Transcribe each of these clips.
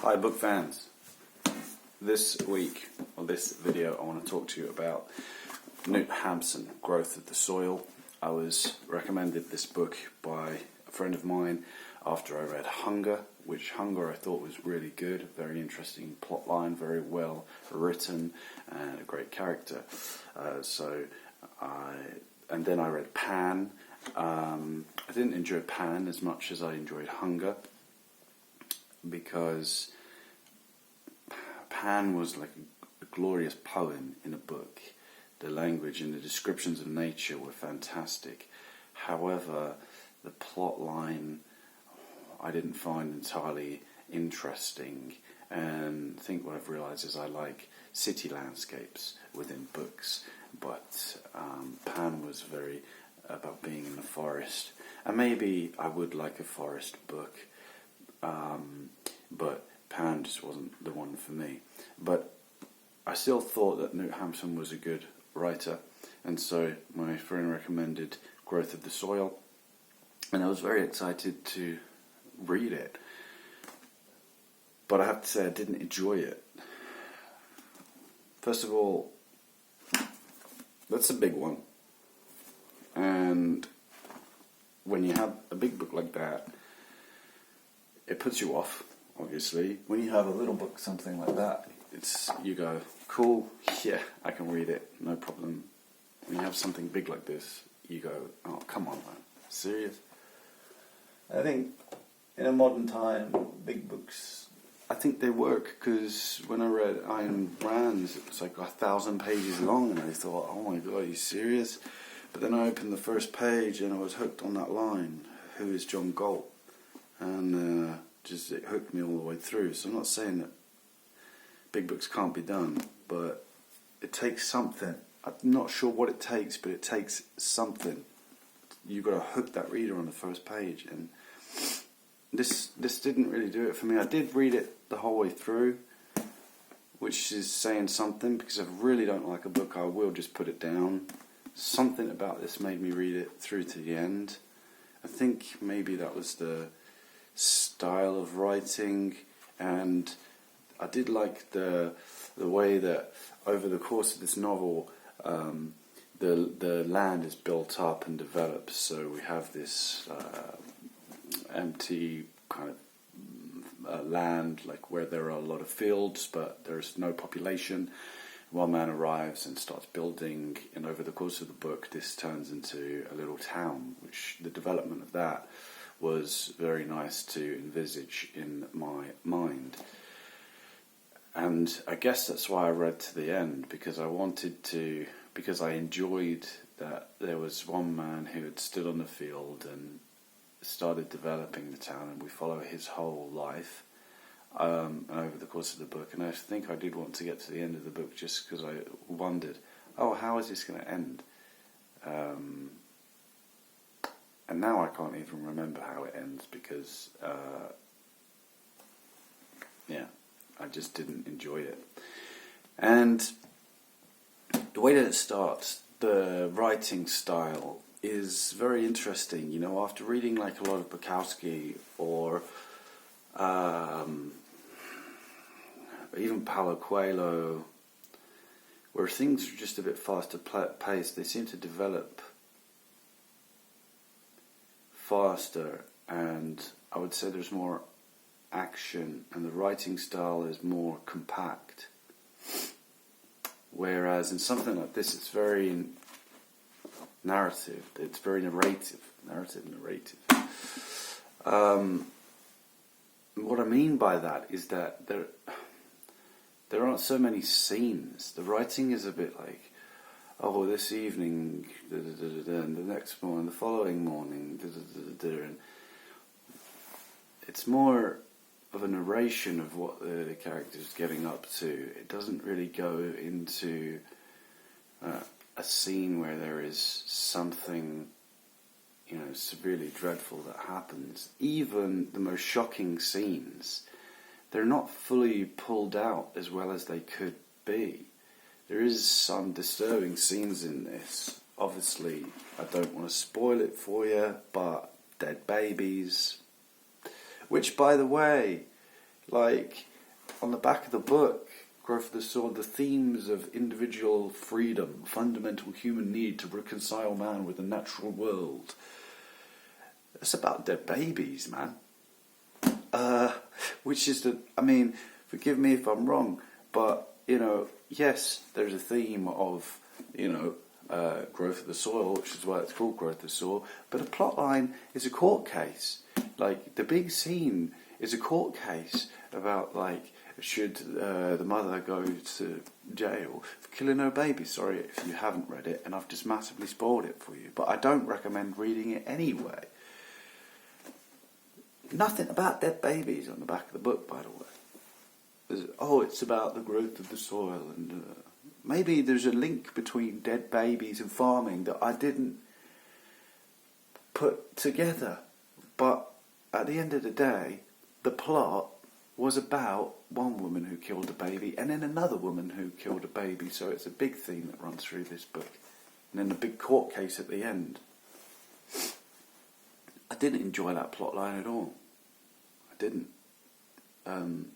Hi book fans. This week, or this video, I want to talk to you about Knut Hamsun, Growth of the Soil. I was recommended this book by a friend of mine after I read Hunger, which Hunger I thought was really good, very interesting plotline, very well written, and a great character. And then I read Pan. I didn't enjoy Pan as much as I enjoyed Hunger, because Pan was like a glorious poem in a book. The language and the descriptions of nature were fantastic. However, the plot line I didn't find entirely interesting, and I think what I've realised is I like city landscapes within books, but Pan was very about being in the forest, and maybe I would like a forest book, but Pan just wasn't the one for me. But I still thought that Knut Hamsun was a good writer, and so my friend recommended Growth of the Soil, and I was very excited to read it. But I have to say I didn't enjoy it. First of all, that's a big one, and when you have a big book like that, it puts you off, obviously. When you have a little book, something like that, you go, cool, yeah, I can read it, no problem. When you have something big like this, you go, oh, come on, man, serious? I think in a modern time, big books, I think they work, because when I read Ayn Rand's, it was like 1,000 pages long, and I thought, oh my god, are you serious? But then I opened the first page and I was hooked on that line, who is John Galt? And just it hooked me all the way through. So I'm not saying that big books can't be done, but it takes something. I'm not sure what it takes, but it takes something. You've got to hook that reader on the first page, and this didn't really do it for me. I did read it the whole way through, which is saying something, because if I really don't like a book, I will just put it down. Something about this made me read it through to the end. I think maybe that was the style of writing, and I did like the way that over the course of this novel the land is built up and develops. So we have this empty kind of land, like where there are a lot of fields but there's no population. One man arrives and starts building, and over the course of the book this turns into a little town, which the development of that was very nice to envisage in my mind. And I guess that's why I read to the end, because I enjoyed that there was one man who had stood on the field and started developing the town, and we follow his whole life over the course of the book. And I think I did want to get to the end of the book, just because I wondered, oh, how is this going to end? And now I can't even remember how it ends, because I just didn't enjoy it. And the way that it starts, the writing style is very interesting. You know, after reading like a lot of Bukowski or even Paulo Coelho, where things are just a bit faster paced, they seem to develop faster, and I would say there's more action, and the writing style is more compact. Whereas in something like this, it's very narrative. It's very narrative. What I mean by that is that there aren't so many scenes. The writing is a bit like, oh, this evening, and the next morning, the following morning, and it's more of a narration of what the character's getting up to. It doesn't really go into a scene where there is something, severely dreadful that happens. Even the most shocking scenes, they're not fully pulled out as well as they could be. There is some disturbing scenes in this. Obviously, I don't want to spoil it for you, but dead babies. Which, by the way, like, on the back of the book, Growth of the Soul, the themes of individual freedom, fundamental human need to reconcile man with the natural world. It's about dead babies, man. Which is forgive me if I'm wrong, but, yes, there's a theme of, growth of the soil, which is why it's called Growth of the Soil, but a plot line is a court case. Like, the big scene is a court case about, like, should the mother go to jail for killing her baby. Sorry if you haven't read it, and I've just massively spoiled it for you, but I don't recommend reading it anyway. Nothing about dead babies on the back of the book, by the way. It's about the growth of the soil, and maybe there's a link between dead babies and farming that I didn't put together. But at the end of the day, the plot was about one woman who killed a baby and then another woman who killed a baby. So it's a big theme that runs through this book. And then the big court case at the end. I didn't enjoy that plot line at all. I didn't. And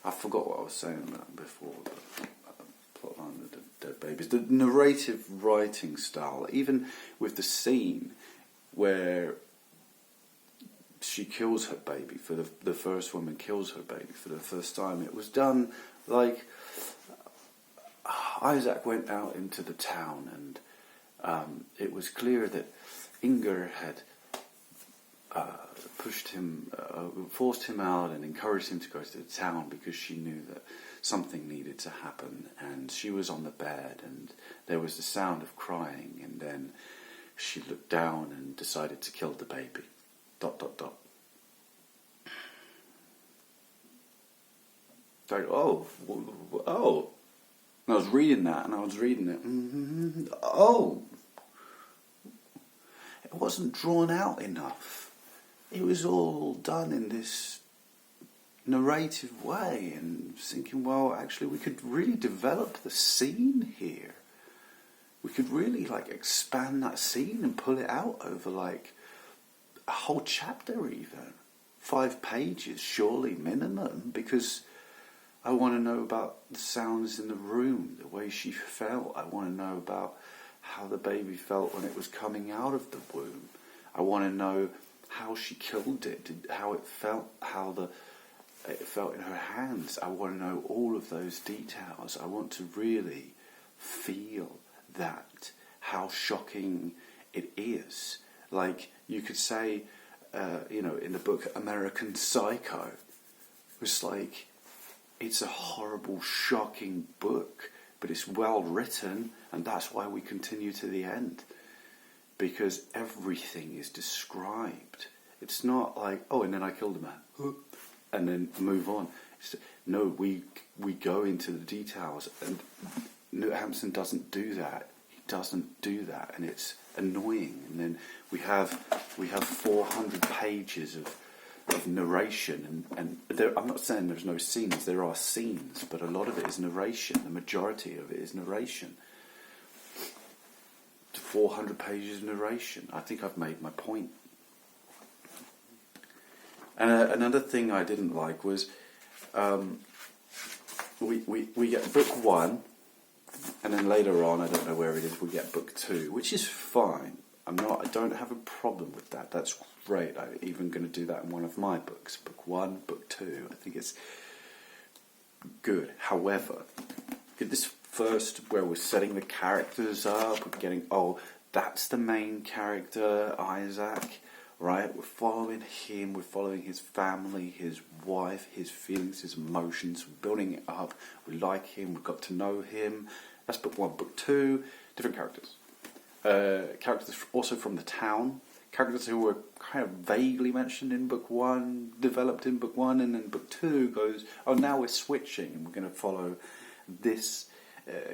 I forgot what I was saying about before, the plot line of the dead babies. The narrative writing style, even with the scene where she kills her baby, for the first woman kills her baby for the first time, it was done like Isaac went out into the town, and it was clear that Inger had pushed him, forced him out and encouraged him to go to the town because she knew that something needed to happen, and she was on the bed and there was the sound of crying, and then she looked down and decided to kill the baby. ... Like, oh. And I was reading that, and I was reading it. It wasn't drawn out enough. It was all done in this narrative way, and thinking, well, actually, we could really develop the scene here. We could really, expand that scene and pull it out over, a whole chapter even. 5 pages, surely, minimum, because I want to know about the sounds in the room, the way she felt. I want to know about how the baby felt when it was coming out of the womb. I want to know how she killed it, how it felt, it felt in her hands. I want to know all of those details. I want to really feel that, how shocking it is. Like, you could say, in the book American Psycho, it was like, it's a horrible, shocking book, but it's well written, and that's why we continue to the end. Because everything is described. It's not like, and then I killed a man, and then move on. No, we go into the details, and Knut Hamsun doesn't do that. He doesn't do that, and it's annoying. And then we have 400 pages of narration, and there, I'm not saying there's no scenes. There are scenes, but a lot of it is narration. The majority of it is narration. 400 pages of narration. I think I've made my point. Another thing I didn't like was we get book 1, and then later on, I don't know where it is, we get book 2, which is fine. I don't have a problem with that. That's great. I'm even going to do that in one of my books. Book 1, book 2. I think it's good. However, this first, where we're setting the characters up, we're getting, that's the main character, Isaac, right? We're following him, we're following his family, his wife, his feelings, his emotions, we're building it up, we like him, we've got to know him. That's book 1. Book 2, different characters. Characters also from the town, characters who were kind of vaguely mentioned in book 1, developed in book 1, and then book 2 goes, now we're switching, and we're going to follow this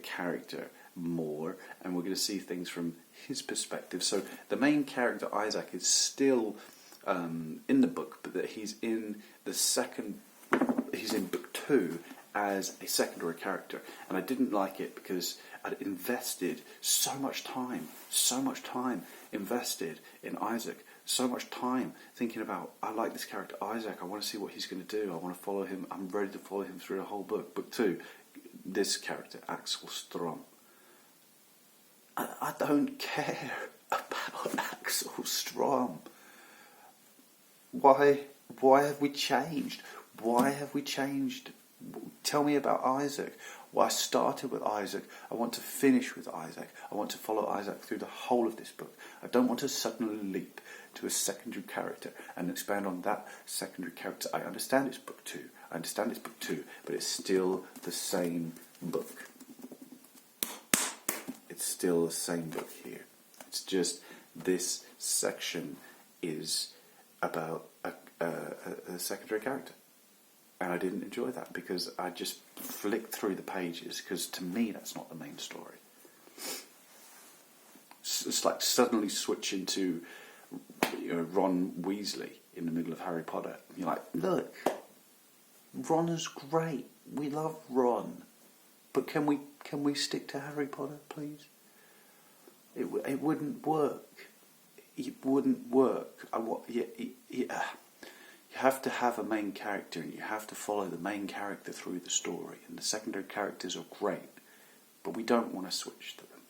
character more, and we're going to see things from his perspective. So the main character, Isaac, is still in the book, but that he's in book 2 as a secondary character, and I didn't like it because I'd invested so much time invested in Isaac so much time thinking about, I like this character Isaac, I want to see what he's going to do, I want to follow him, I'm ready to follow him through the whole book. Book 2, this character, Axel Strom. I don't care about Axel Strom. Why have we changed? Why have we changed? Tell me about Isaac. Well, I started with Isaac. I want to finish with Isaac. I want to follow Isaac through the whole of this book. I don't want to suddenly leap to a secondary character and expand on that secondary character. I understand it's book 2. I understand it's book 2, but it's still the same book. It's still the same book here. It's just this section is about a secondary character. And I didn't enjoy that because I just flicked through the pages, because to me that's not the main story. It's like suddenly switching to Ron Weasley in the middle of Harry Potter. You're like, look, Ron is great. We love Ron. But can we stick to Harry Potter, please? It wouldn't work. It wouldn't work. You have to have a main character, and you have to follow the main character through the story. And the secondary characters are great, but we don't want to switch to them.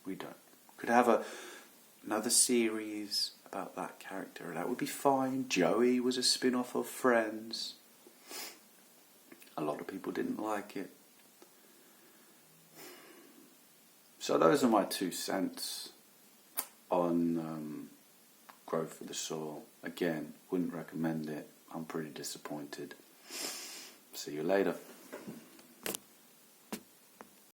We don't. Could have another series about that character. That would be fine. Joey was a spin-off of Friends. A lot of people didn't like it. So those are my 2 cents on Growth for the Soul. Again, wouldn't recommend it. I'm pretty disappointed. See you later.